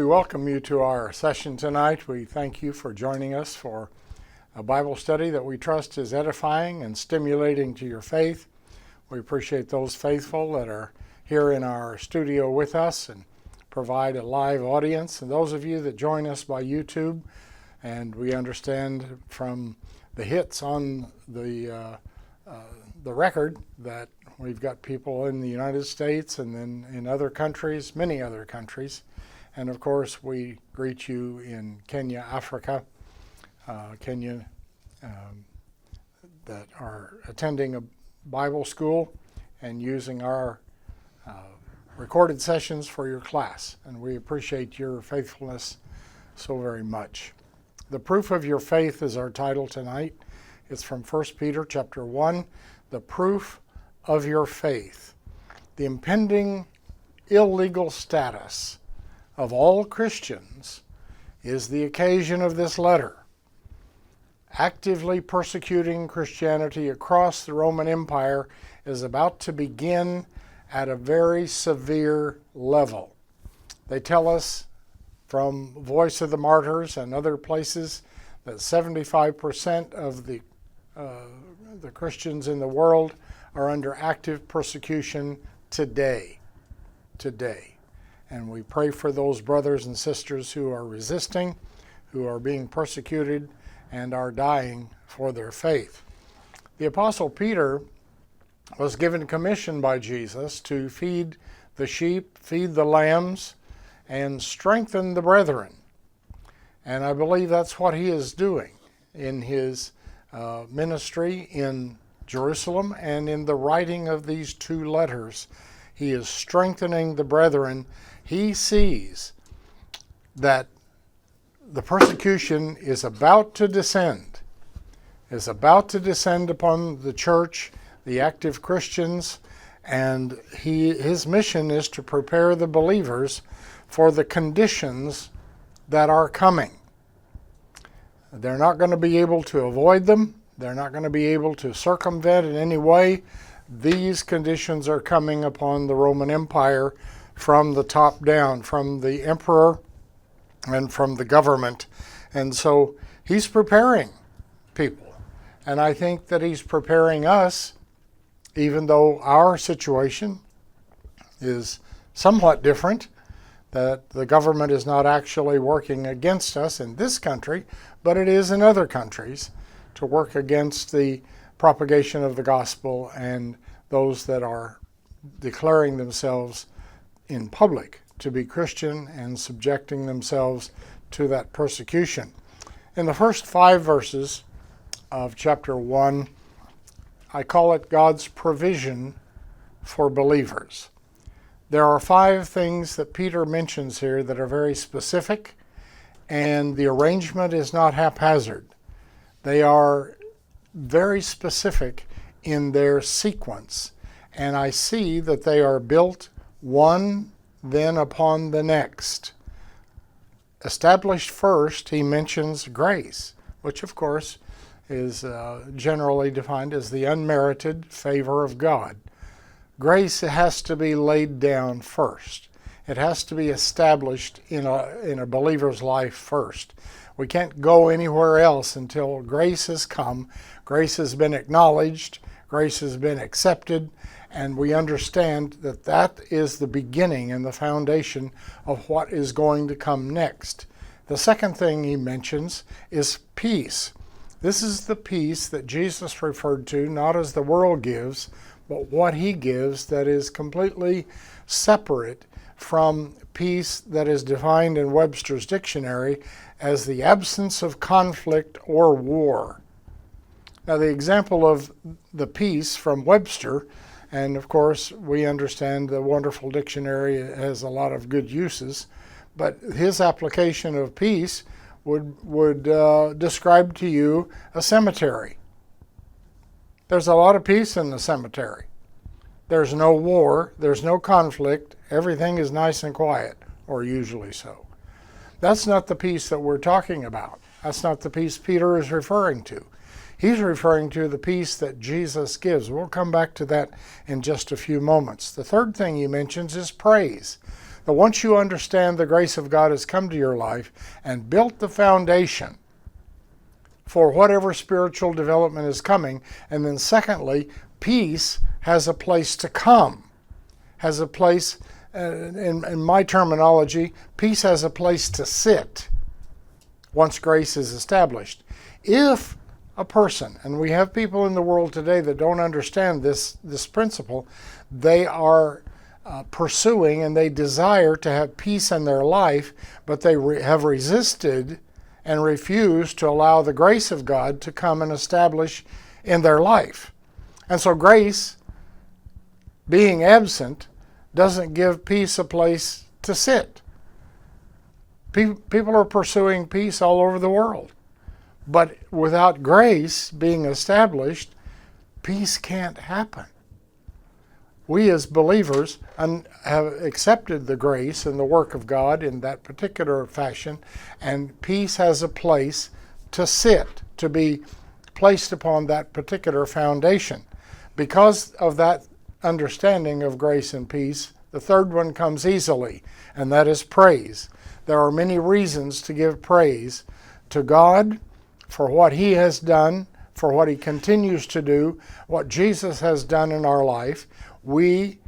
we welcome you to our session tonight. We thank you for joining us for a Bible study that we trust is edifying and stimulating to your faith. We appreciate those faithful that are here in our studio with us and provide a live audience, and those of you that join us by YouTube. And we understand from the hits on the record that we've got people in the United States and then in other countries, many other countries. And of course, we greet you in Kenya, Africa, Kenya, that are attending a Bible school and using our recorded sessions for your class. And we appreciate your faithfulness so very much. The Proof of Your Faith is our title tonight. It's from 1 Peter chapter 1, the proof of your faith. The impending illegal status of all Christians is the occasion of this letter. Actively persecuting Christianity across the Roman Empire is about to begin at a very severe level. They tell us from Voice of the Martyrs and other places that 75% of the Christians in the world are under active persecution today. And we pray for those brothers and sisters who are resisting, who are being persecuted, and are dying for their faith. The Apostle Peter was given commission by Jesus to feed the sheep, feed the lambs, and strengthen the brethren. And I believe that's what he is doing in his ministry in Jerusalem and in the writing of these two letters. He is strengthening the brethren. He sees that the persecution is about to descend, upon the church, the active Christians, and his mission is to prepare the believers for the conditions that are coming. They're not going to be able to avoid them. They're not going to be able to circumvent in any way. These conditions are coming upon the Roman Empire from the top down, from the emperor and from the government. And so he's preparing people. And I think that he's preparing us, even though our situation is somewhat different, that the government is not actually working against us in this country, but it is in other countries to work against the propagation of the gospel and those that are declaring themselves in public to be Christian and subjecting themselves to that persecution. In the first 5 verses of chapter 1, I call it God's provision for believers. There are 5 things that Peter mentions here that are very specific, and the arrangement is not haphazard. They are very specific in their sequence, and I see that they are built one then upon the next. Established first, he mentions grace, which of course is generally defined as the unmerited favor of God. Grace has to be laid down first. It has to be established in a believer's life first. We can't go anywhere else until grace has come, grace has been acknowledged, grace has been accepted, and we understand that that is the beginning and the foundation of what is going to come next. The second thing he mentions is peace. This is the peace that Jesus referred to, not as the world gives, but what he gives that is completely separate from peace that is defined in Webster's dictionary as the absence of conflict or war. Now, the example of the peace from Webster, and of course we understand the wonderful dictionary has a lot of good uses, but his application of peace would describe to you a cemetery. There's a lot of peace in the cemetery. There's no war, there's no conflict, everything is nice and quiet, or usually so. That's not the peace that we're talking about. That's not the peace Peter is referring to. He's referring to the peace that Jesus gives. We'll come back to that in just a few moments. The third thing he mentions is praise. that once you understand the grace of God has come to your life and built the foundation for whatever spiritual development is coming, and then secondly, peace has a place to come, has a place, in my terminology, peace has a place to sit once grace is established. If a person, and we have people in the world today that don't understand this principle, they are pursuing and they desire to have peace in their life, but they have resisted and refused to allow the grace of God to come and establish in their life. And so grace, being absent, doesn't give peace a place to sit. People are pursuing peace all over the world. But without grace being established, peace can't happen. We as believers have accepted the grace and the work of God in that particular fashion, and peace has a place to sit, to be placed upon that particular foundation. Because of that understanding of grace and peace, the third one comes easily, and that is praise. There are many reasons to give praise to God for what He has done, for what He continues to do, what Jesus has done in our life. We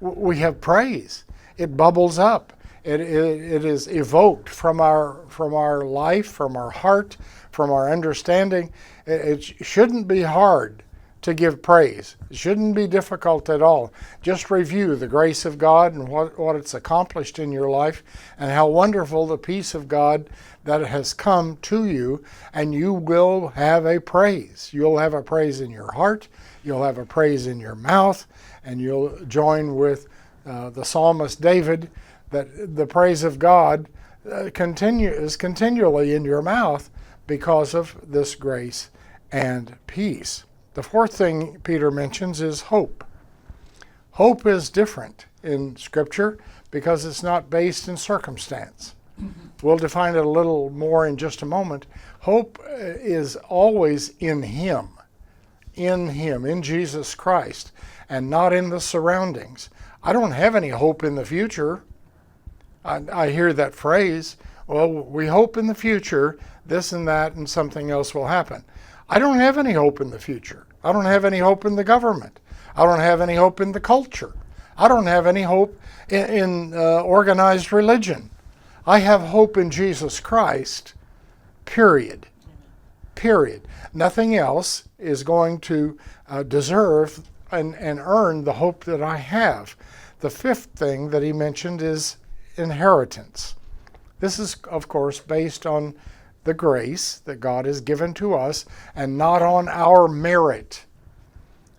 have praise. It bubbles up. It is evoked from our life, from our heart, from our understanding. It shouldn't be hard to give praise. It shouldn't be difficult at all. Just review the grace of God and what it's accomplished in your life, and how wonderful the peace of God that has come to you, and you will have a praise. You'll have a praise in your heart, you'll have a praise in your mouth, and you'll join with the psalmist David that the praise of God is continually in your mouth because of this grace and peace. The fourth thing Peter mentions is hope. Hope is different in Scripture because it's not based in circumstance. We'll define it a little more in just a moment. Hope is always in Him, in Jesus Christ, and not in the surroundings. I don't have any hope in the future. I hear that phrase, well, we hope in the future this and that and something else will happen. I don't have any hope in the future. I don't have any hope in the government. I don't have any hope in the culture. I don't have any hope in organized religion. I have hope in Jesus Christ, period. Period. Nothing else is going to deserve and earn the hope that I have. The fifth thing that he mentioned is inheritance. This is, of course, based on the grace that God has given to us and not on our merit.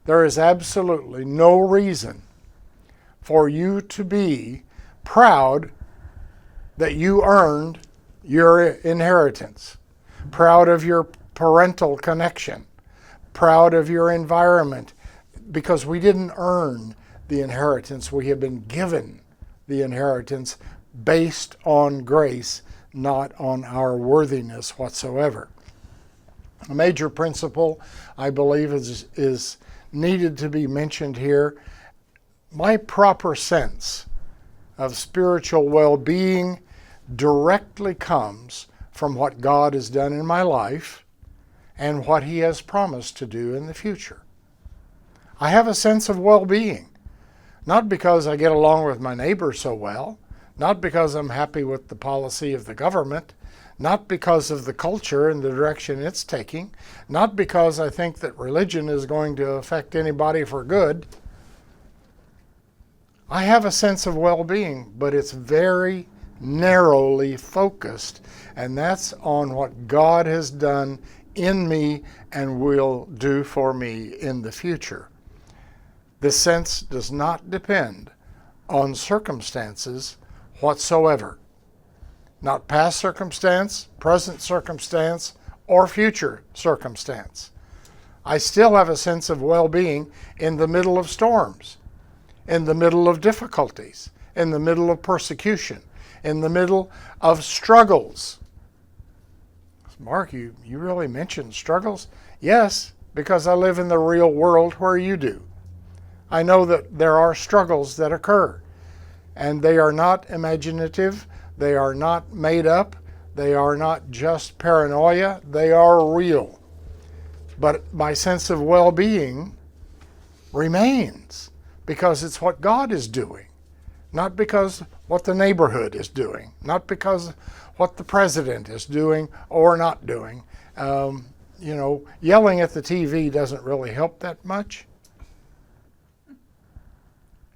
There is absolutely no reason for you to be proud that you earned your inheritance, proud of your parental connection, proud of your environment, because we didn't earn the inheritance. We have been given the inheritance based on grace, not on our worthiness whatsoever. A major principle, I believe, is needed to be mentioned here. My proper sense of spiritual well-being directly comes from what God has done in my life and what He has promised to do in the future. I have a sense of well-being, not because I get along with my neighbor so well, not because I'm happy with the policy of the government, not because of the culture and the direction it's taking, not because I think that religion is going to affect anybody for good. I have a sense of well-being, but it's very narrowly focused, and that's on what God has done in me and will do for me in the future. This sense does not depend on circumstances whatsoever. Not past circumstance, present circumstance, or future circumstance. I still have a sense of well-being in the middle of storms, in the middle of difficulties, in the middle of persecution, in the middle of struggles. Mark, you really mentioned struggles? Yes, because I live in the real world where you do. I know that there are struggles that occur. And they are not imaginative. They are not made up. They are not just paranoia. They are real. But my sense of well-being remains because it's what God is doing, not because what the neighborhood is doing, not because what the president is doing or not doing. Yelling at the TV doesn't really help that much.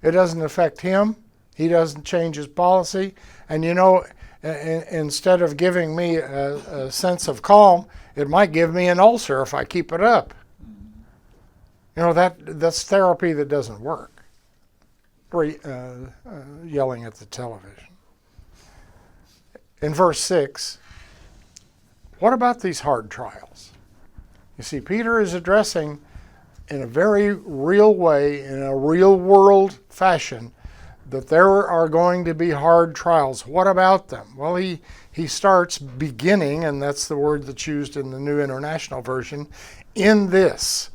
It doesn't affect him. He doesn't change his policy. And instead of giving me a sense of calm, it might give me an ulcer if I keep it up. That's therapy that doesn't work. Yelling at the television. In verse 6, what about these hard trials? You see, Peter is addressing in a very real way, in a real world fashion, that there are going to be hard trials. What about them? Well, he starts beginning, and that's the word that's used in the New International Version, in this.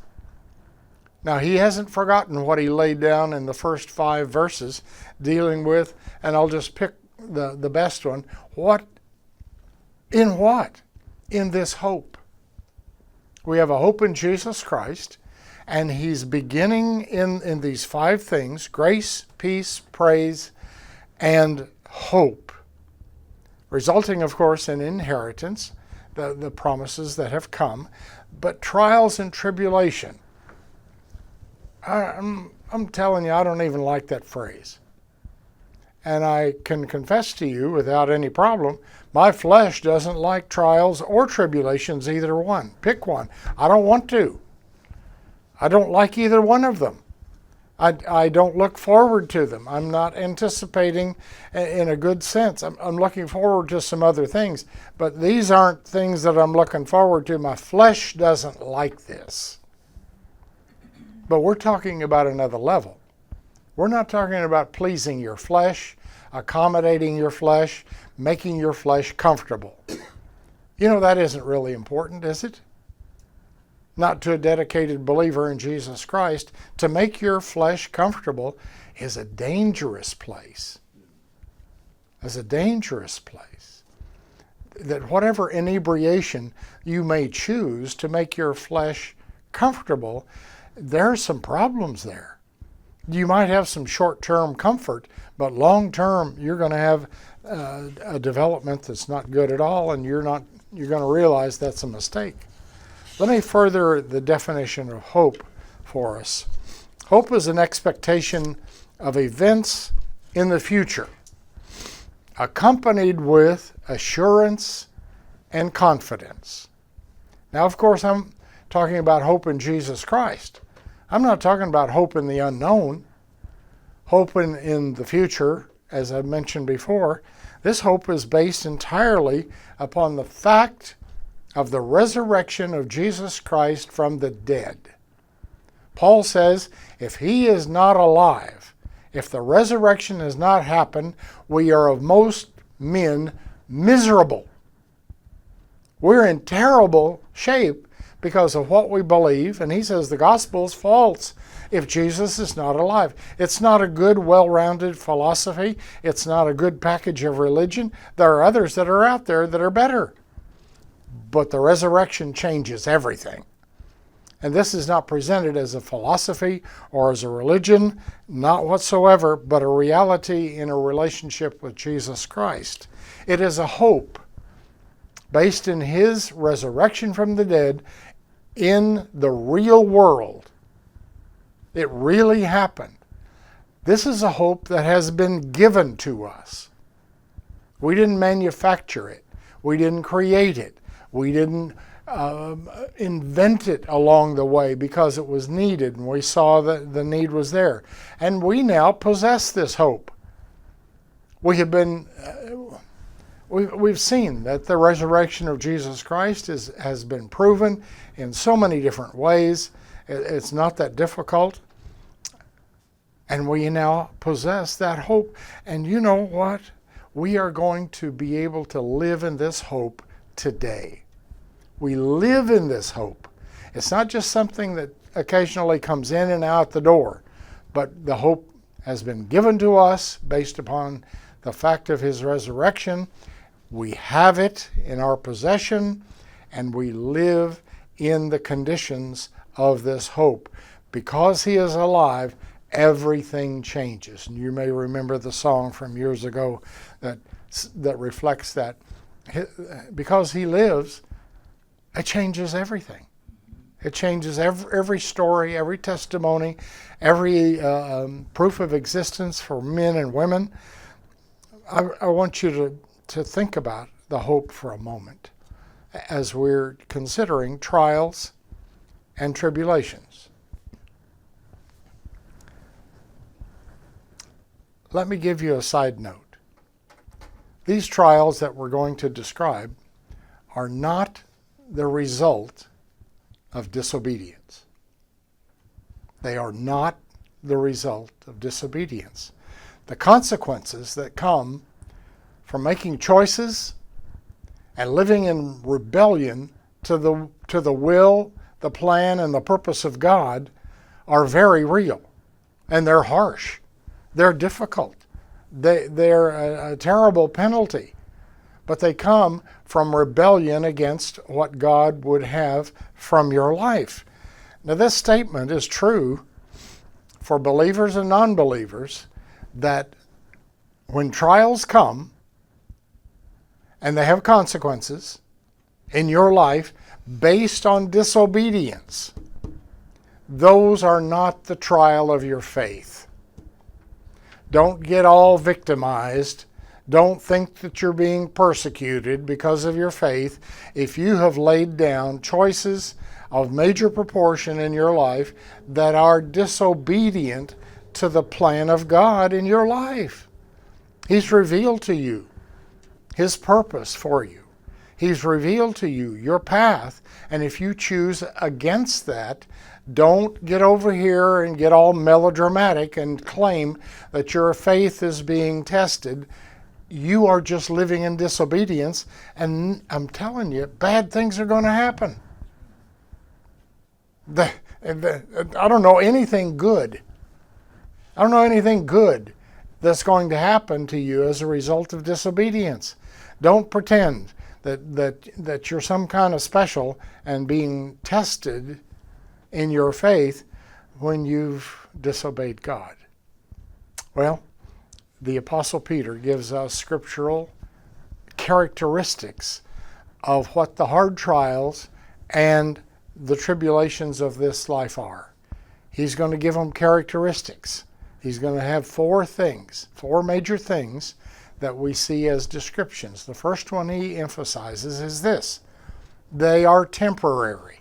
Now, he hasn't forgotten what he laid down in the first 5 verses dealing with, and I'll just pick the best one. What? In this hope. We have a hope in Jesus Christ, and he's beginning in these 5 things: grace, peace, praise, and hope, resulting, of course, in inheritance, the promises that have come, but trials and tribulation. I'm telling you, I don't even like that phrase. And I can confess to you without any problem, my flesh doesn't like trials or tribulations, either one. Pick one. I don't want to. I don't like either one of them. I don't look forward to them. I'm not anticipating in a good sense. I'm looking forward to some other things, but these aren't things that I'm looking forward to. My flesh doesn't like this. But we're talking about another level. We're not talking about pleasing your flesh, accommodating your flesh, making your flesh comfortable. That isn't really important, is it? Not to a dedicated believer in Jesus Christ. To make your flesh comfortable is a dangerous place. It's a dangerous place. That whatever inebriation you may choose to make your flesh comfortable, there are some problems there. You might have some short-term comfort, but long-term you're going to have a development that's not good at all, and you're going to realize that's a mistake. Let me further the definition of hope for us. Hope is an expectation of events in the future, accompanied with assurance and confidence. Now, of course, I'm talking about hope in Jesus Christ. I'm not talking about hope in the unknown, hope in the future, as I mentioned before. This hope is based entirely upon the fact of the resurrection of Jesus Christ from the dead. Paul says, if he is not alive, if the resurrection has not happened, we are of most men miserable. We're in terrible shape because of what we believe, and he says the gospel is false if Jesus is not alive. It's not a good, well-rounded philosophy. It's not a good package of religion. There are others that are out there that are better. But the resurrection changes everything. And this is not presented as a philosophy or as a religion, not whatsoever, but a reality in a relationship with Jesus Christ. It is a hope based in his resurrection from the dead in the real world. It really happened. This is a hope that has been given to us. We didn't manufacture it. We didn't create it. We didn't invent it along the way because it was needed and we saw that the need was there. And we now possess this hope. We have been, we've seen that the resurrection of Jesus Christ has been proven in so many different ways. It's not that difficult. And we now possess that hope. And you know what? We are going to be able to live in this hope today. We live in this hope. It's not just something that occasionally comes in and out the door, but the hope has been given to us based upon the fact of his resurrection. We have it in our possession, and we live in the conditions of this hope. Because he is alive, everything changes. And you may remember the song from years ago that reflects that. Because he lives, it changes everything. It changes every story, every testimony, every proof of existence for men and women. I want you to think about the hope for a moment as we're considering trials and tribulations. Let me give you a side note. These trials that we're going to describe are not the result of disobedience. They are not the result of disobedience. The consequences that come from making choices and living in rebellion to the will, the plan, and the purpose of God are very real, and they're harsh. They're difficult. They're a terrible penalty, but they come from rebellion against what God would have from your life. Now, this statement is true for believers and non-believers, that when trials come and they have consequences in your life based on disobedience, those are not the trial of your faith. Don't get all victimized. Don't think that you're being persecuted because of your faith if you have laid down choices of major proportion in your life that are disobedient to the plan of God in your life. He's revealed to you his purpose for you. He's revealed to you your path, and if you choose against that, don't get over here and get all melodramatic and claim that your faith is being tested. You are just living in disobedience, and I'm telling you, bad things are going to happen. I don't know anything good. I don't know anything good that's going to happen to you as a result of disobedience. Don't pretend that you're some kind of special and being tested in your faith when you've disobeyed God. Well, the Apostle Peter gives us scriptural characteristics of what the hard trials and the tribulations of this life are. He's going to give them characteristics. He's going to have four major things that we see as descriptions. The first one he emphasizes is this: they are temporary.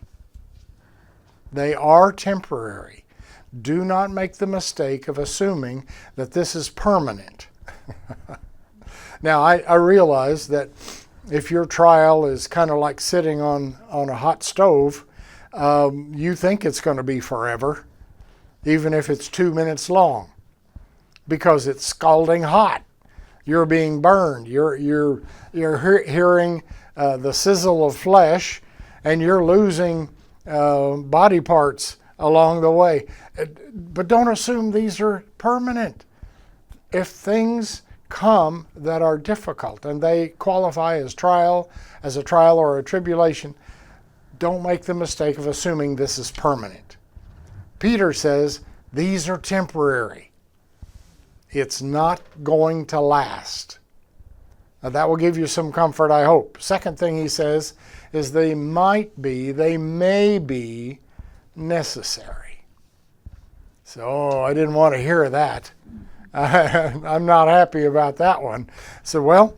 They are temporary. Do not make the mistake of assuming that this is permanent. Now, I realize that if your trial is kind of like sitting on a hot stove, you think it's going to be forever, even if it's 2 minutes long, because it's scalding hot. You're being burned. You're hearing the sizzle of flesh, and you're losing body parts along the way. But don't assume these are permanent. If things come that are difficult and they qualify as a trial or a tribulation, don't make the mistake of assuming this is permanent. Peter says these are temporary. It's not going to last. Now, that will give you some comfort, I hope. Second thing he says is they may be necessary. So I didn't want to hear that. I'm not happy about that one. So, well,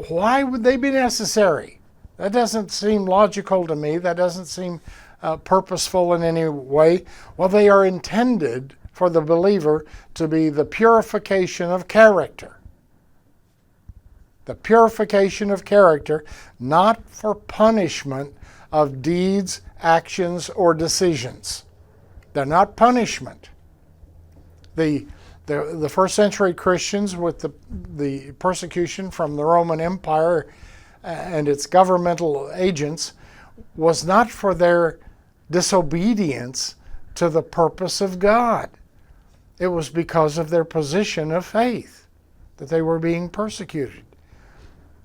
why would they be necessary? That doesn't seem logical to me. That doesn't seem purposeful in any way. Well, they are intended for the believer to be the purification of character. The purification of character, not for punishment of deeds, actions, or decisions. They're not punishment. The first century Christians, with the persecution from the Roman Empire and its governmental agents, was not for their disobedience to the purpose of God. It was because of their position of faith that they were being persecuted.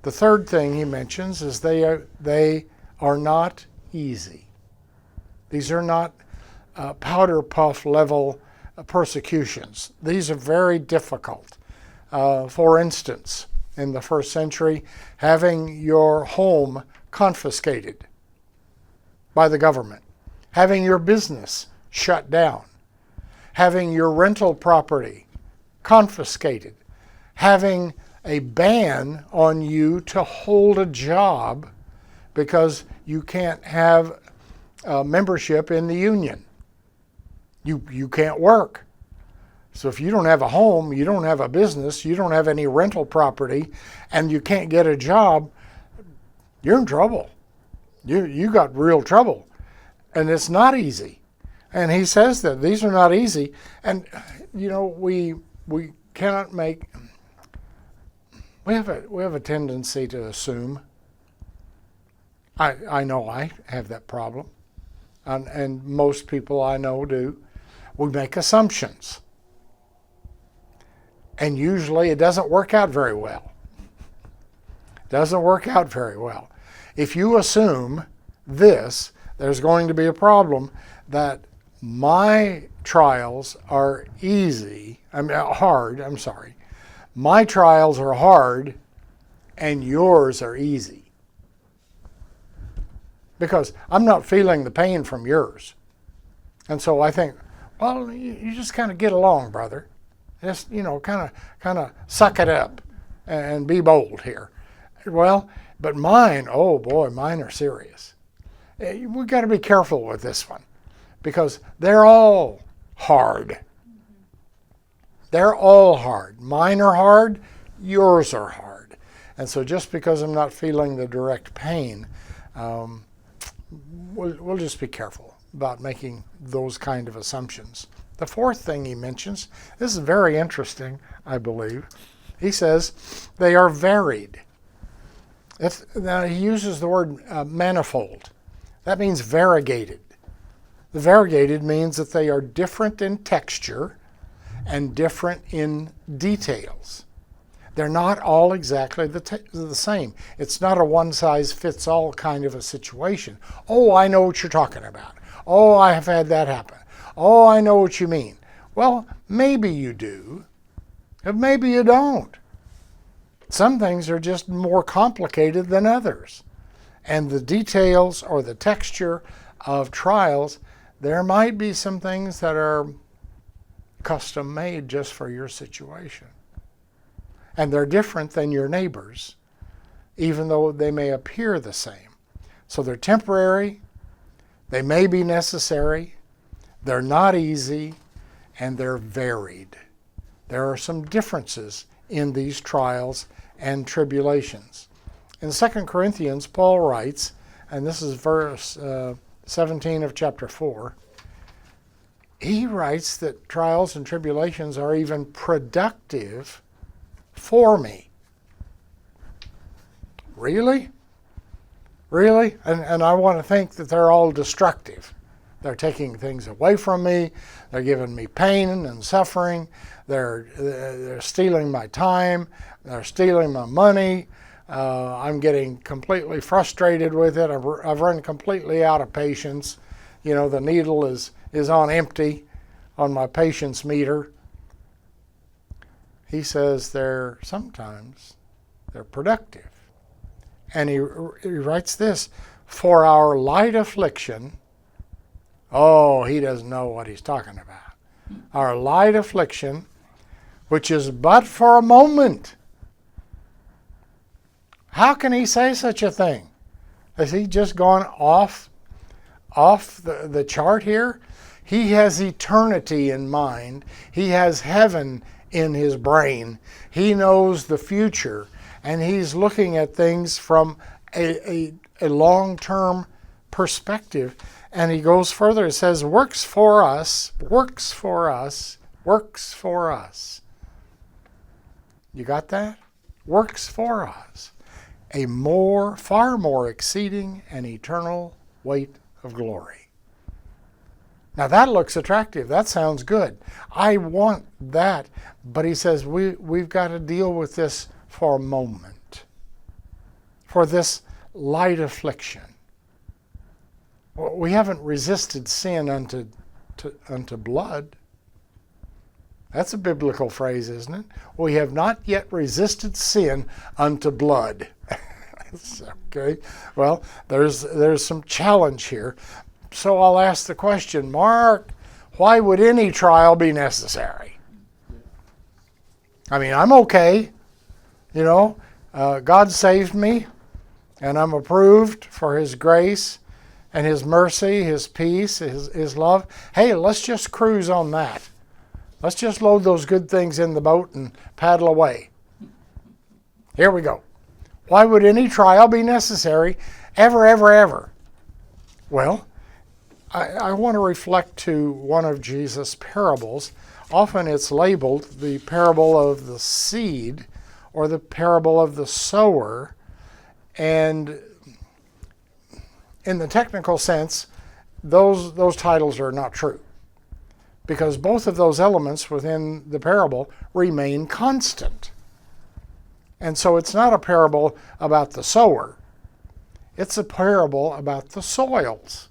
The third thing he mentions is they are not easy. These are not powder puff level persecutions. These are very difficult. For instance, in the first century, having your home confiscated by the government, having your business shut down, having your rental property confiscated, having a ban on you to hold a job because you can't have membership in the union. You can't work. So if you don't have a home, you don't have a business, you don't have any rental property, and you can't get a job, you're in trouble. You got real trouble. And it's not easy. And he says that these are not easy. And, we cannot make, we have a tendency to assume. I know I have that problem. And most people I know do. We make assumptions. And usually it doesn't work out very well. Doesn't work out very well. If you assume this, there's going to be a problem that my trials are hard. My trials are hard and yours are easy. Because I'm not feeling the pain from yours. And so I think, well, you just kind of get along, brother. Just, kind of suck it up and be bold here. Well, but mine, oh boy, mine are serious. We've got to be careful with this one because they're all hard. They're all hard. Mine are hard, yours are hard. And so just because I'm not feeling the direct pain, we'll just be careful about making those kind of assumptions. The fourth thing he mentions, this is very interesting, I believe. He says they are varied. Now he uses the word manifold. That means variegated. The variegated means that they are different in texture and different in details. They're not all exactly the same. It's not a one-size-fits-all kind of a situation. Oh, I know what you're talking about. Oh, I have had that happen. Oh, I know what you mean. Well, maybe you do, but maybe you don't. Some things are just more complicated than others. And the details or the texture of trials, there might be some things that are custom made just for your situation. And they're different than your neighbors, even though they may appear the same. So they're temporary, they may be necessary, they're not easy, and they're varied. There are some differences in these trials and tribulations. In 2 Corinthians, Paul writes, and this is verse 17 of chapter 4, he writes that trials and tribulations are even productive for me. Really? Really? And I want to think that they're all destructive. They're taking things away from me. They're giving me pain and suffering. They're stealing my time. They're stealing my money. I'm getting completely frustrated with it. I've run completely out of patience. The needle is on empty on my patience meter. He says sometimes they're productive. And he writes this, for our light affliction. Oh, he doesn't know what he's talking about. Our light affliction, which is but for a moment. How can he say such a thing? Has he just gone off the chart here? He has eternity in mind. He has heaven in his brain. He knows the future, and he's looking at things from a long-term perspective. And he goes further. It says, works for us, works for us, works for us. You got that? Works for us. Far more exceeding and eternal weight of glory. Now that looks attractive. That sounds good. I want that. But he says we've got to deal with this for a moment, for this light affliction. We haven't resisted sin unto blood. That's a biblical phrase, isn't it? We have not yet resisted sin unto blood. Okay. Well, there's some challenge here. So I'll ask the question, Mark, why would any trial be necessary? I mean, I'm okay. You know, God saved me, and I'm approved for His grace and His mercy, His peace, His love. Hey, let's just cruise on that. Let's just load those good things in the boat and paddle away. Here we go. Why would any trial be necessary ever, ever, ever? Well, I want to reflect to one of Jesus' parables. Often it's labeled the parable of the seed or the parable of the sower. And in the technical sense, those titles are not true, because both of those elements within the parable remain constant. And so it's not a parable about the sower. It's a parable about the soils.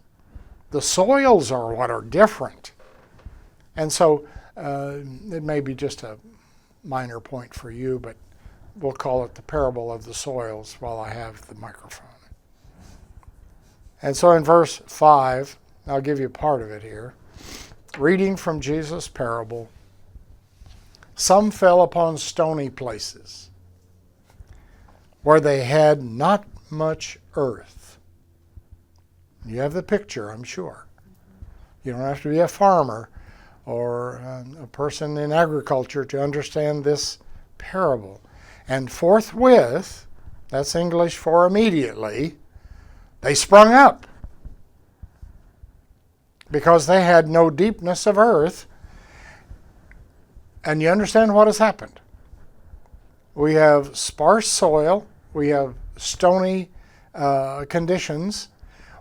The soils are what are different. And so it may be just a minor point for you, but we'll call it the parable of the soils while I have the microphone. And so in verse 5, I'll give you part of it here. Reading from Jesus' parable, some fell upon stony places where they had not much earth. You have the picture, I'm sure. You don't have to be a farmer or a person in agriculture to understand this parable. And forthwith, that's English for immediately, they sprung up, because they had no deepness of earth. And you understand what has happened. We have sparse soil, we have stony conditions,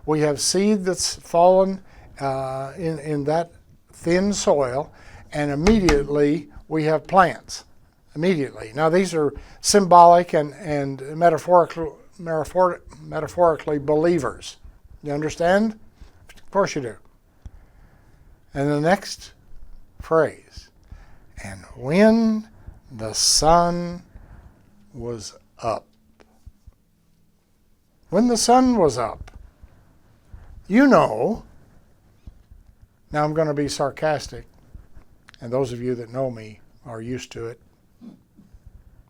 we have seed that's fallen in that thin soil, and immediately we have plants. Immediately. Now these are symbolic and metaphorically believers. You understand? Of course you do. And the next phrase, and when the sun was up. When the sun was up. You know, now I'm going to be sarcastic, and those of you that know me are used to it.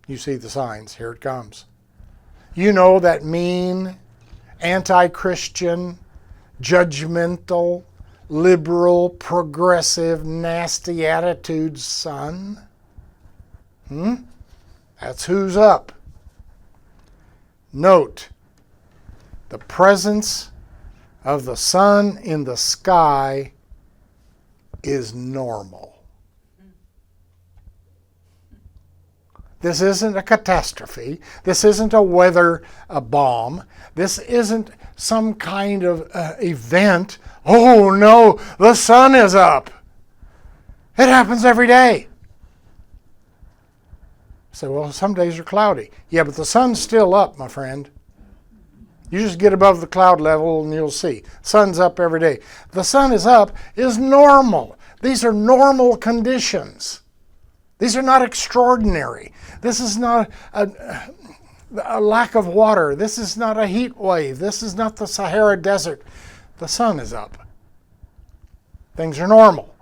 You see the signs, here it comes. You know that mean, anti-Christian, judgmental, liberal, progressive, nasty attitude sun? That's who's up. Note, the presence of the sun in the sky is normal. This isn't a catastrophe. This isn't a weather bomb. This isn't some kind of event. Oh no, the sun is up. It happens every day. So, well, some days are cloudy. Yeah, but the sun's still up, my friend. You just get above the cloud level and you'll see. Sun's up every day. The sun is up is normal. These are normal conditions. These are not extraordinary. This is not a lack of water. This is not a heat wave. This is not the Sahara Desert. The sun is up. Things are normal.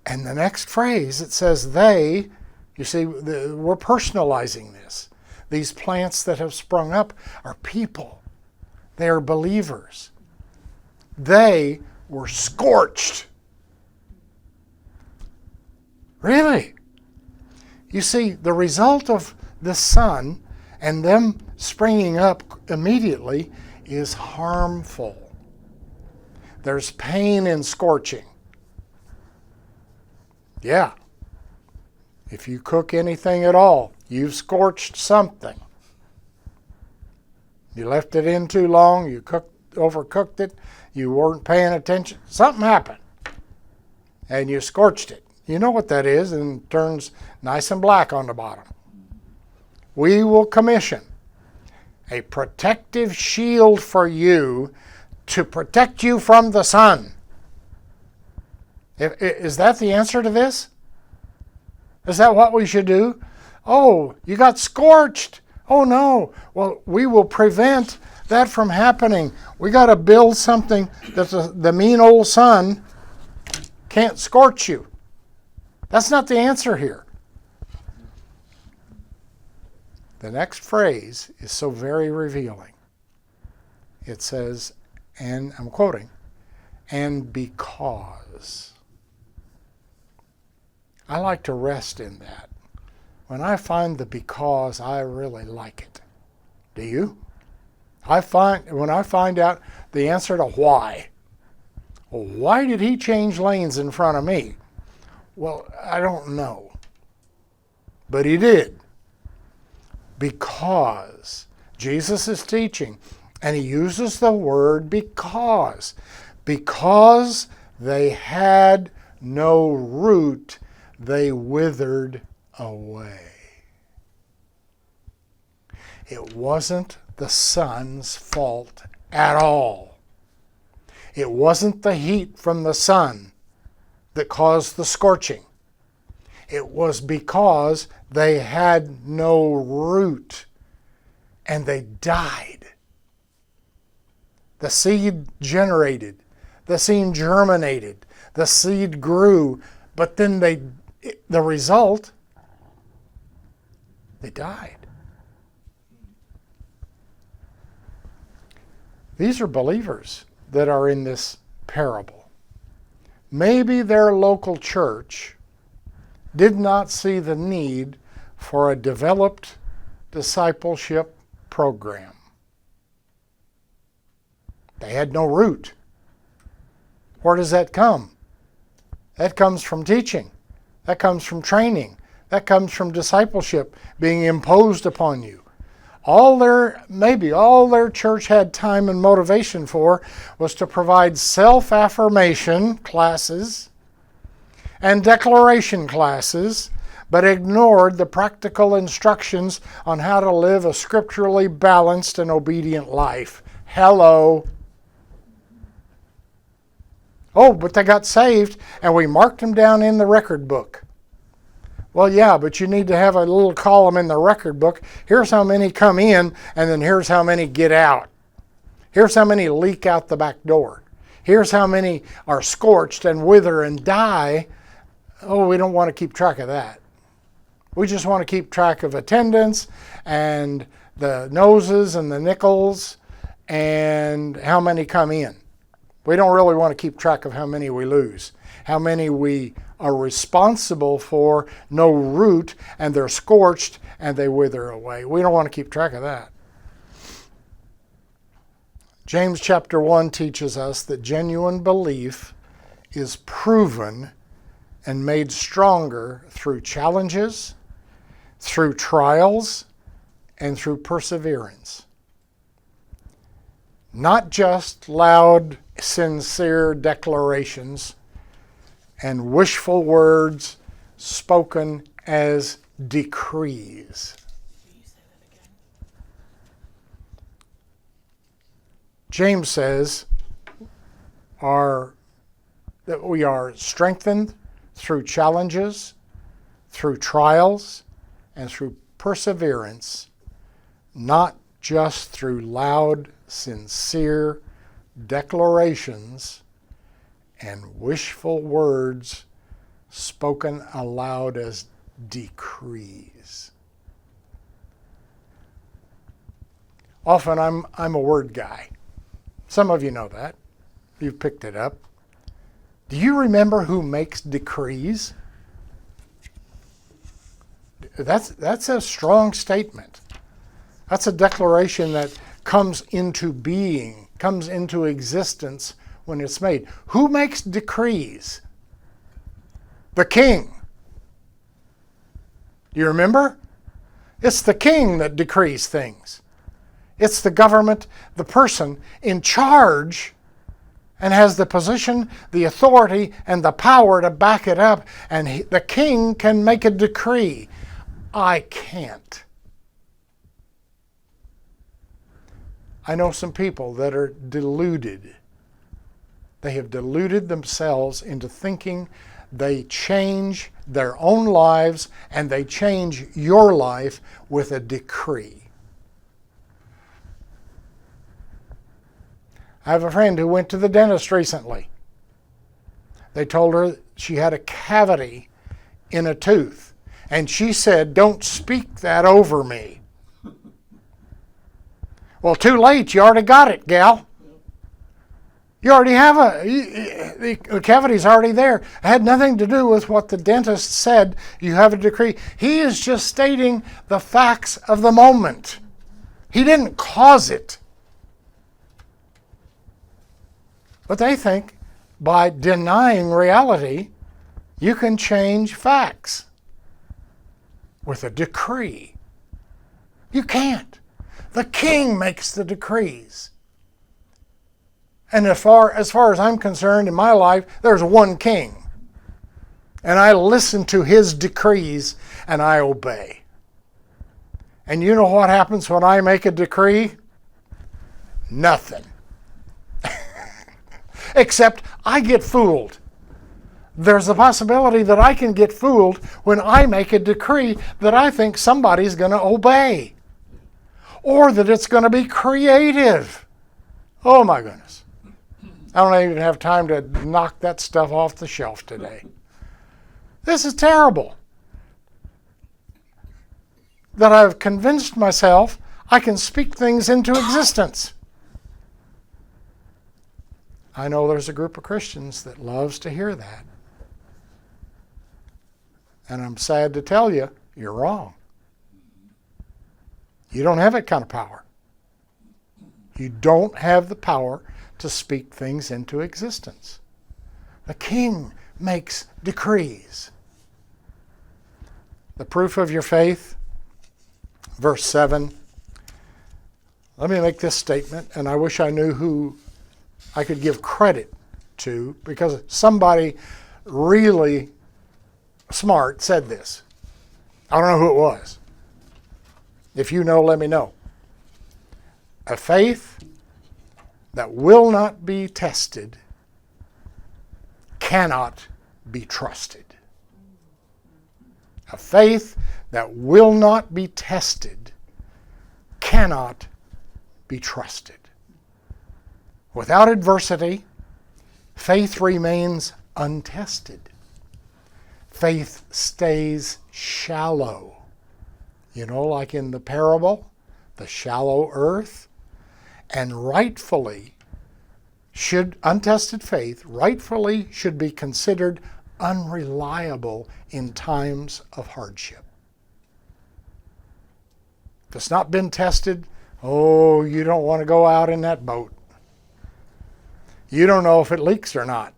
And the next phrase, it says they, you see, we're personalizing this. These plants that have sprung up are people. They are believers. They were scorched. Really? You see, the result of the sun and them springing up immediately is harmful. There's pain in scorching. Yeah. If you cook anything at all, you've scorched something. You left it in too long, you cooked overcooked it, you weren't paying attention, something happened, and you scorched it. You know what that is, and it turns nice and black on the bottom. We will commission a protective shield for you to protect you from the sun. Is that the answer to this? Is that what we should do? Oh, you got scorched. Oh no. Well, we will prevent that from happening. We got to build something that the mean old sun can't scorch you. That's not the answer here. The next phrase is so very revealing. It says, and I'm quoting, and because. I like to rest in that. When I find the because, I really like it. Do you? When I find out the answer to why. Well, why did he change lanes in front of me? Well, I don't know. But he did. Because Jesus is teaching, and he uses the word because. Because they had no root, they withered away. It wasn't the sun's fault at all. It wasn't the heat from the sun that caused the scorching. It was because they had no root and they died. The seed generated, the seed germinated, the seed grew, but then the result, they died. These are believers that are in this parable. Maybe their local church did not see the need for a developed discipleship program. They had no root. Where does that come? That comes from teaching. That comes from training. That comes from discipleship being imposed upon you. Maybe all their church had time and motivation for was to provide self-affirmation classes and declaration classes, but ignored the practical instructions on how to live a scripturally balanced and obedient life. Hello. Oh, but they got saved and we marked them down in the record book. Well, yeah, but you need to have a little column in the record book. Here's how many come in, and then here's how many get out. Here's how many leak out the back door. Here's how many are scorched and wither and die. Oh, we don't want to keep track of that. We just want to keep track of attendance and the noses and the nickels and how many come in. We don't really want to keep track of how many we lose, how many we are responsible for, no root, and they're scorched and they wither away. We don't want to keep track of that. James chapter 1 teaches us that genuine belief is proven and made stronger through challenges, through trials, and through perseverance. Not just loud, sincere declarations and wishful words spoken as decrees. James says that we are strengthened through challenges, through trials, and through perseverance, not just through loud, sincere declarations and wishful words spoken aloud as decrees. Often I'm a word guy. Some of you know that. You've picked it up. Do you remember who makes decrees? That's a strong statement. That's a declaration that comes into being, comes into existence when it's made. Who makes decrees? The king. You remember? It's the king that decrees things. It's the government, the person in charge, and has the position, the authority, and the power to back it up. And the king can make a decree. I can't. I know some people that are deluded. They have deluded themselves into thinking they change their own lives and they change your life with a decree. I have a friend who went to the dentist recently. They told her she had a cavity in a tooth. And she said, "Don't speak that over me." Well, too late. You already got it, gal. You already have the cavity's already there. It had nothing to do with what the dentist said. You have a decree. He is just stating the facts of the moment. He didn't cause it. But they think by denying reality, you can change facts with a decree. You can't. The king makes the decrees. And as far as I'm concerned in my life, there's one king. And I listen to his decrees and I obey. And you know what happens when I make a decree? Nothing. Except I get fooled. There's a possibility that I can get fooled when I make a decree that I think somebody's going to obey. Or that it's going to be creative. Oh my goodness. I don't even have time to knock that stuff off the shelf today. This is terrible. That I've convinced myself I can speak things into existence. I know there's a group of Christians that loves to hear that. And I'm sad to tell you, you're wrong. You don't have that kind of power. You don't have the power to speak things into existence. The king makes decrees. The proof of your faith, verse 7. Let me make this statement, and I wish I knew who I could give credit to, because somebody really smart said this. I don't know who it was. If you know, let me know. A faith that will not be tested cannot be trusted. A faith that will not be tested cannot be trusted. Without adversity, faith remains untested. Faith stays shallow. You know, like in the parable, the shallow earth. And untested faith rightfully should be considered unreliable in times of hardship. If it's not been tested, you don't want to go out in that boat. You don't know if it leaks or not.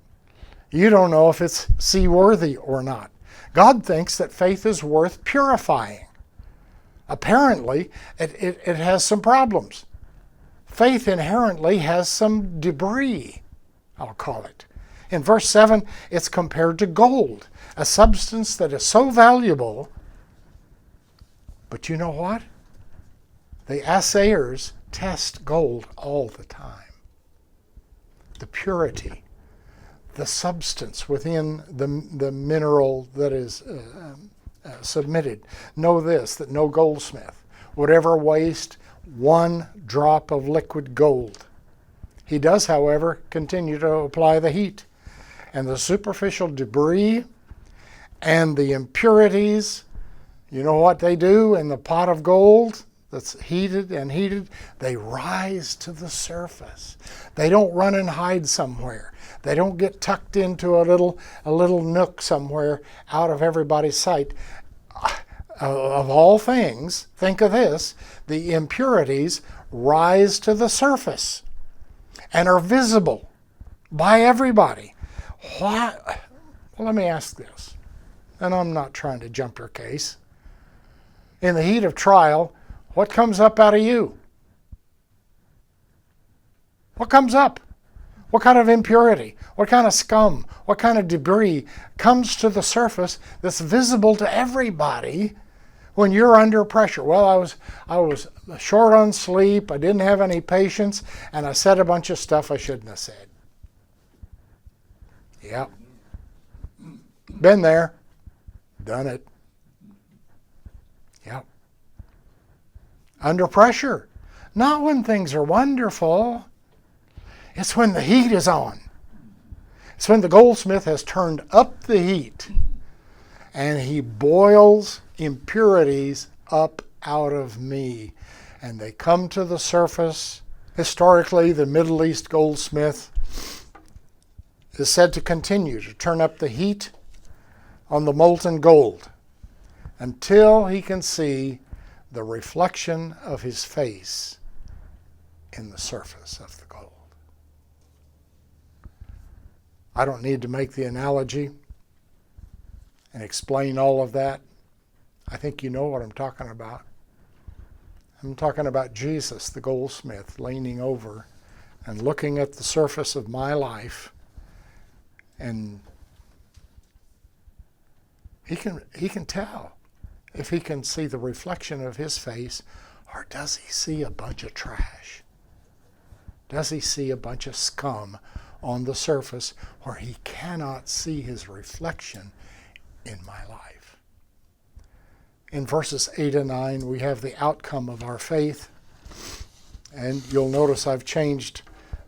You don't know if it's seaworthy or not. God thinks that faith is worth purifying. Apparently, it has some problems. Faith inherently has some debris, I'll call it. In verse 7, it's compared to gold, a substance that is so valuable. But you know what? The assayers test gold all the time. The purity, the substance within the mineral that is submitted. Know this, that no goldsmith would ever waste one drop of liquid gold. He does, however, continue to apply the heat. And the superficial debris and the impurities, you know what they do in the pot of gold that's heated and heated? They rise to the surface. They don't run and hide somewhere. They don't get tucked into a little nook somewhere out of everybody's sight. Of all things, think of this, the impurities rise to the surface and are visible by everybody. Why? Well, let me ask this, and I'm not trying to jump your case. In the heat of trial, what comes up out of you? What comes up? What kind of impurity? What kind of scum? What kind of debris comes to the surface that's visible to everybody when you're under pressure? Well, I was short on sleep, I didn't have any patience, and I said a bunch of stuff I shouldn't have said. Yep. Been there. Done it. Yep. Under pressure. Not when things are wonderful. It's when the heat is on. It's when the goldsmith has turned up the heat and he boils impurities up out of me. And they come to the surface. Historically, the Middle East goldsmith is said to continue to turn up the heat on the molten gold until he can see the reflection of his face in the surface of the gold. I don't need to make the analogy and explain all of that. I think you know what I'm talking about. I'm talking about Jesus, the goldsmith, leaning over and looking at the surface of my life, and he can tell if he can see the reflection of his face, or does he see a bunch of trash? Does he see a bunch of scum on the surface where he cannot see his reflection in my life? In verses 8 and 9, we have the outcome of our faith. And you'll notice I've changed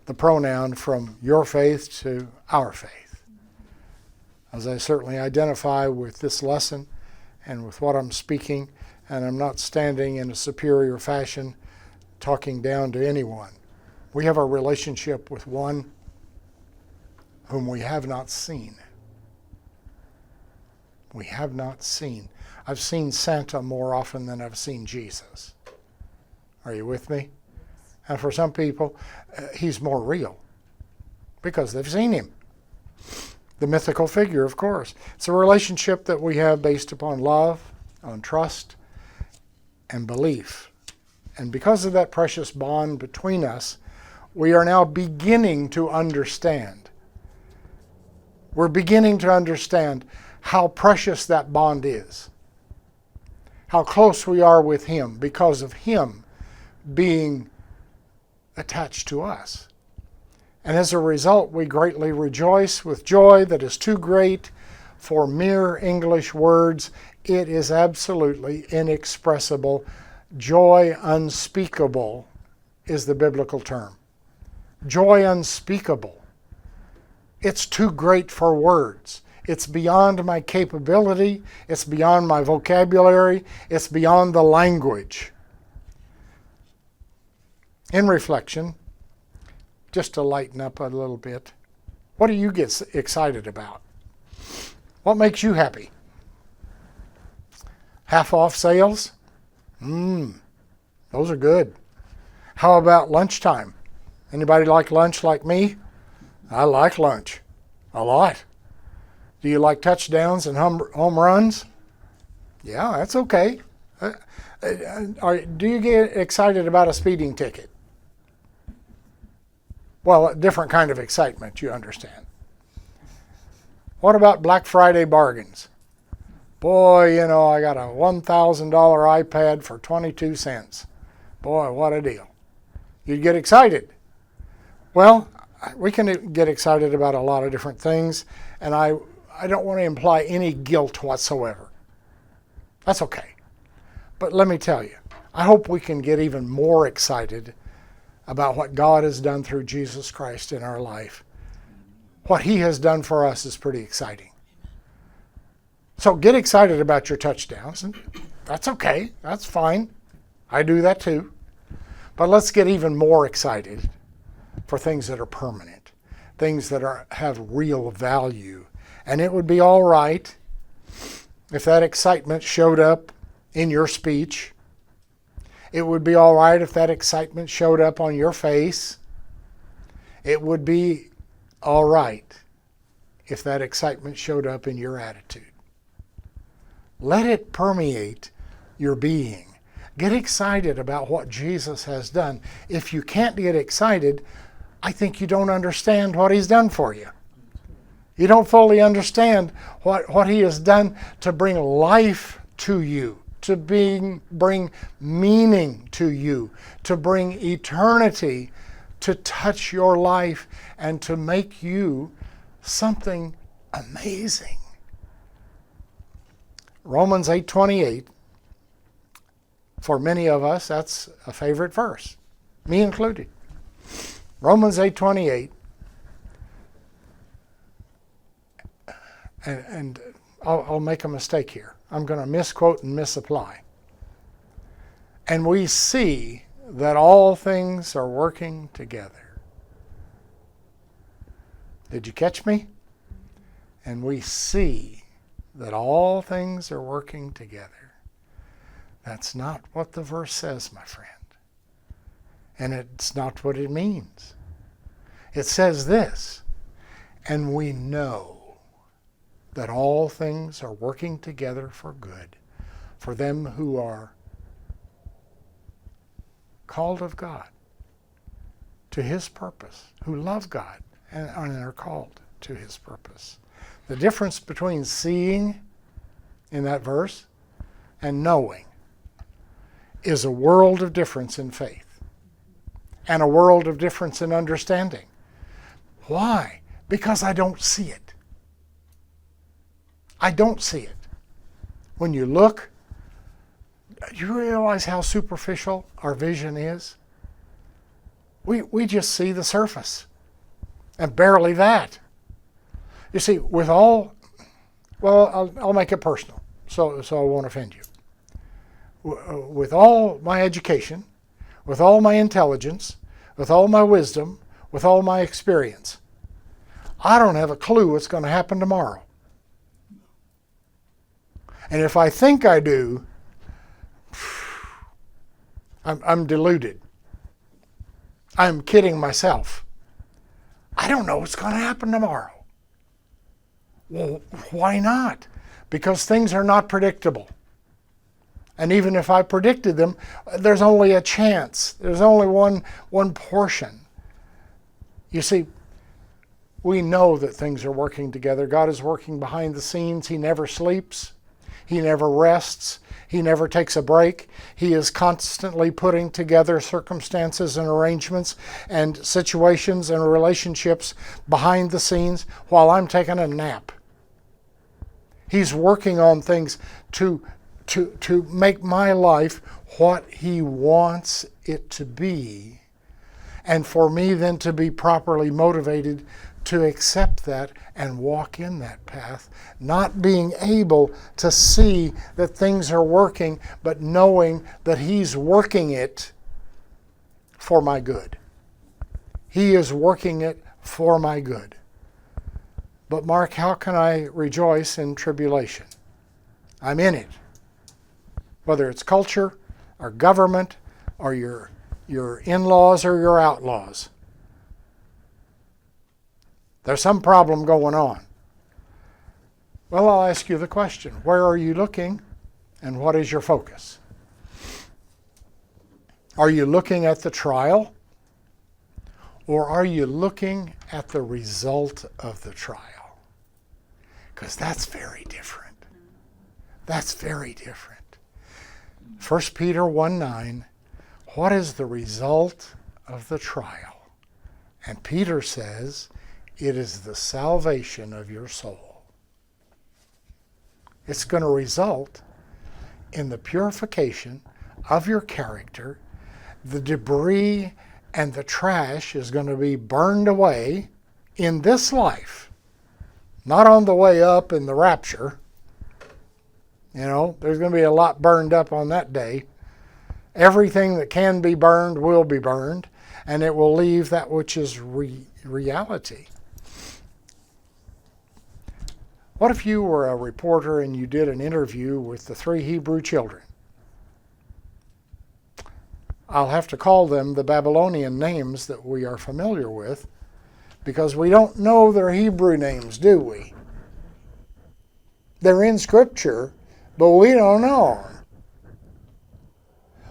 the pronoun from your faith to our faith, as I certainly identify with this lesson and with what I'm speaking, and I'm not standing in a superior fashion talking down to anyone. We have a relationship with one whom we have not seen. We have not seen. I've seen Santa more often than I've seen Jesus. Are you with me? And for some people, he's more real because they've seen him. The mythical figure, of course. It's a relationship that we have based upon love, on trust, and belief. And because of that precious bond between us, we are now beginning to understand. We're beginning to understand how precious that bond is. How close we are with him because of him being attached to us. And as a result, we greatly rejoice with joy that is too great for mere English words. It is absolutely inexpressible. Joy unspeakable is the biblical term. Joy unspeakable. It's too great for words. It's beyond my capability. It's beyond my vocabulary. It's beyond the language. In reflection, just to lighten up a little bit, what do you get excited about? What makes you happy? Half off sales? Those are good. How about lunchtime? Anybody like lunch like me? I like lunch a lot. Do you like touchdowns and home runs? Yeah, that's okay. Do you get excited about a speeding ticket? Well, a different kind of excitement, you understand. What about Black Friday bargains? Boy, you know, I got a $1,000 iPad for 22 cents. Boy, what a deal. You'd get excited. Well, we can get excited about a lot of different things, and I don't want to imply any guilt whatsoever. That's okay. But let me tell you, I hope we can get even more excited about what God has done through Jesus Christ in our life. What he has done for us is pretty exciting. So get excited about your touchdowns, and that's okay. That's fine. I do that too. But let's get even more excited for things that are permanent, things that have real value. And it would be all right if that excitement showed up in your speech. It would be all right if that excitement showed up on your face. It would be all right if that excitement showed up in your attitude. Let it permeate your being. Get excited about what Jesus has done. If you can't get excited, I think you don't understand what He's done for you. You don't fully understand what He has done to bring life to you, to bring meaning to you, to bring eternity, to touch your life, and to make you something amazing. Romans 8:28, for many of us, that's a favorite verse, me included. Romans 8:28, and I'll make a mistake here. I'm going to misquote and misapply. And we see that all things are working together. Did you catch me? And we see that all things are working together. That's not what the verse says, my friend. And it's not what it means. It says this, and we know that all things are working together for good, for them who are called of God to His purpose, who love God and are called to His purpose. The difference between seeing in that verse and knowing is a world of difference in faith and a world of difference in understanding. Why? Because I don't see it. I don't see it. When you look, you realize how superficial our vision is? We just see the surface, and barely that. You see, with all, well, I'll make it personal, so I won't offend you. With all my education, with all my intelligence, with all my wisdom, with all my experience, I don't have a clue what's going to happen tomorrow. And if I think I do, I'm deluded. I'm kidding myself. I don't know what's going to happen tomorrow. Well, why not? Because things are not predictable. And even if I predicted them, there's only a chance. There's only one portion. You see, we know that things are working together. God is working behind the scenes. He never sleeps. He never rests. He never takes a break. He is constantly putting together circumstances and arrangements and situations and relationships behind the scenes while I'm taking a nap. He's working on things to make my life what He wants it to be, and for me then to be properly motivated to accept that and walk in that path, not being able to see that things are working, but knowing that He's working it for my good. He is working it for my good. But Mark, how can I rejoice in tribulation? I'm in it. Whether it's culture or government or your in-laws or your outlaws. There's some problem going on. Well, I'll ask you the question. Where are you looking and what is your focus? Are you looking at the trial or are you looking at the result of the trial? Because that's very different. That's very different. 1 Peter 1:9, what is the result of the trial? And Peter says, it is the salvation of your soul. It's going to result in the purification of your character. The debris and the trash is going to be burned away in this life. Not on the way up in the rapture. You know, there's going to be a lot burned up on that day. Everything that can be burned will be burned, and it will leave that which is reality. What if you were a reporter and you did an interview with the 3 Hebrew children? I'll have to call them the Babylonian names that we are familiar with, because we don't know their Hebrew names, do we? They're in Scripture, but we don't know them.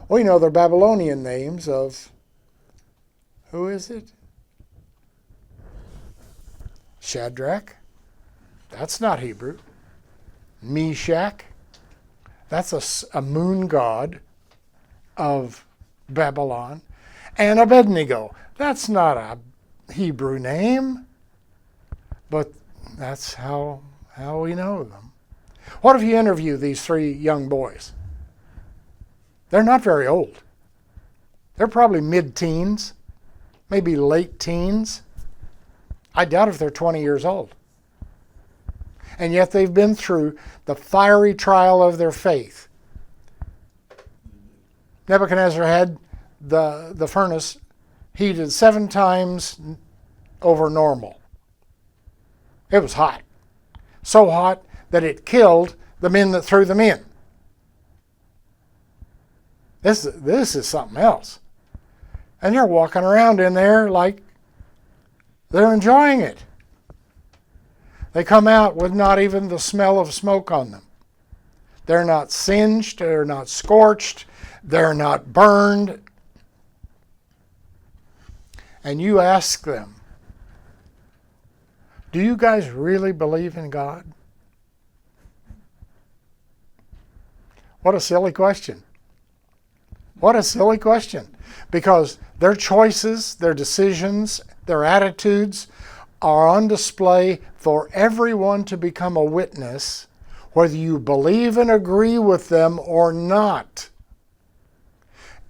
We know their Babylonian names of, who is it? Shadrach, that's not Hebrew. Meshach, that's a moon god of Babylon. And Abednego, that's not a Hebrew name, but that's how we know them. What if you interview these three young boys? They're not very old. They're probably mid-teens, maybe late teens. I doubt if they're 20 years old. And yet they've been through the fiery trial of their faith. Nebuchadnezzar had the furnace heated 7 times over normal. It was hot. So hot that it killed the men that threw them in. This is something else. And they're walking around in there like they're enjoying it. They come out with not even the smell of smoke on them. They're not singed, they're not scorched, they're not burned. And you ask them, do you guys really believe in God? What a silly question. What a silly question. Because their choices, their decisions, their attitudes are on display for everyone to become a witness, whether you believe and agree with them or not.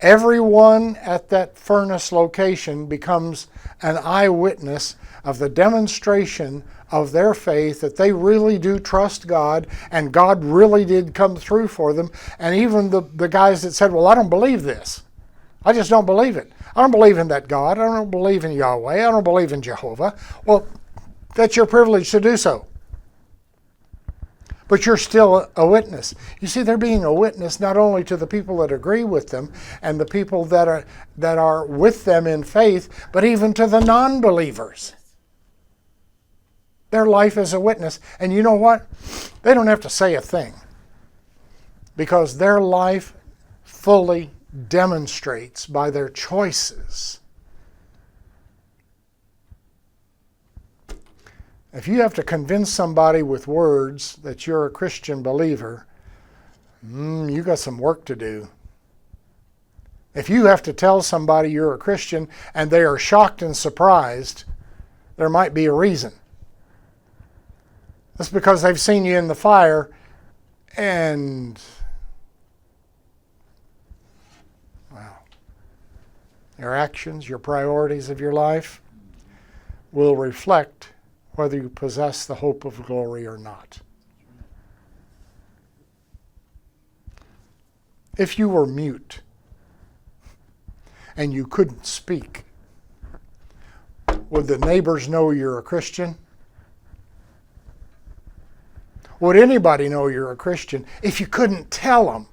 Everyone at that furnace location becomes an eyewitness of the demonstration of their faith, that they really do trust God and God really did come through for them. And even the guys that said, well, I don't believe this. I just don't believe it. I don't believe in that God. I don't believe in Yahweh. I don't believe in Jehovah. Well, that's your privilege to do so. But you're still a witness. You see, they're being a witness not only to the people that agree with them and the people that are with them in faith, but even to the non-believers. Their life is a witness. And you know what? They don't have to say a thing, because their life fully demonstrates by their choices. If you have to convince somebody with words that you're a Christian believer, you got some work to do. If you have to tell somebody you're a Christian and they are shocked and surprised, there might be a reason. That's because they've seen you in the fire and, well, your actions, your priorities of your life will reflect whether you possess the hope of glory or not. If you were mute and you couldn't speak, would the neighbors know you're a Christian? Would anybody know you're a Christian if you couldn't tell them?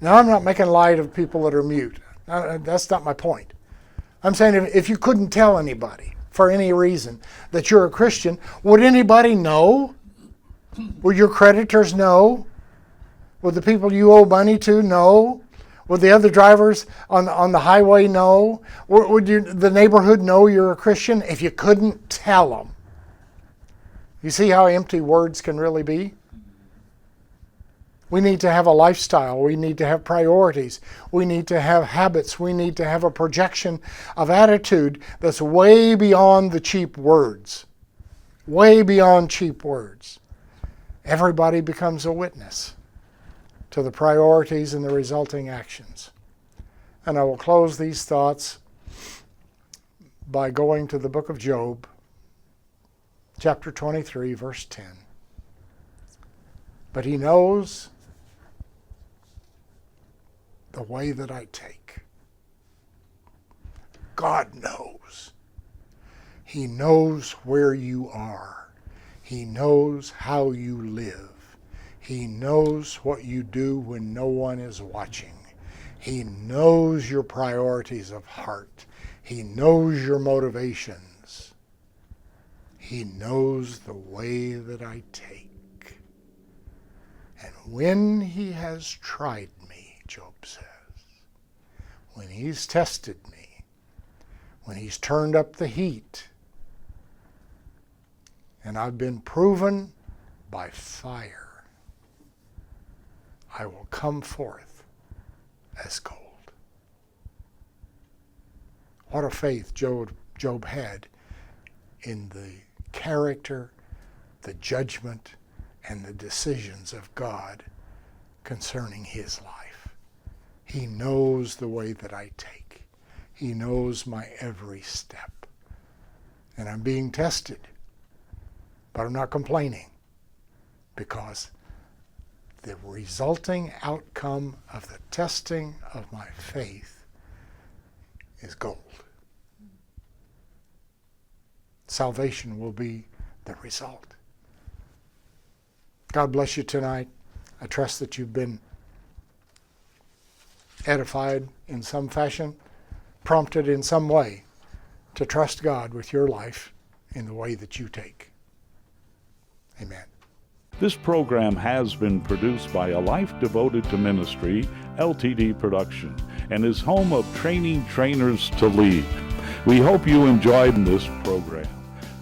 Now, I'm not making light of people that are mute. That's not my point. I'm saying if you couldn't tell anybody for any reason that you're a Christian, would anybody know? Would your creditors know? Would the people you owe money to know? Would the other drivers on the highway know? Would the neighborhood know you're a Christian if you couldn't tell them? You see how empty words can really be? We need to have a lifestyle. We need to have priorities. We need to have habits. We need to have a projection of attitude that's way beyond the cheap words. Way beyond cheap words. Everybody becomes a witness to the priorities and the resulting actions. And I will close these thoughts by going to the book of Job, chapter 23, verse 10. But he knows the way that I take. God knows. He knows where you are. He knows how you live. He knows what you do when no one is watching. He knows your priorities of heart. He knows your motivations. He knows the way that I take. And when he has tried me, Job says, when he's tested me, when he's turned up the heat, and I've been proven by fire, I will come forth as gold. What a faith Job had in the character, the judgment, and the decisions of God concerning his life. He knows the way that I take. He knows my every step. And I'm being tested, but I'm not complaining, because the resulting outcome of the testing of my faith is gold. Salvation will be the result. God bless you tonight. I trust that you've been edified in some fashion, prompted in some way to trust God with your life in the way that you take. Amen. This program has been produced by A Life Devoted to Ministry, LTD Production, and is home of training trainers to lead. We hope you enjoyed this program.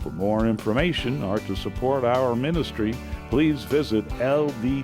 For more information or to support our ministry, please visit ldtms.org.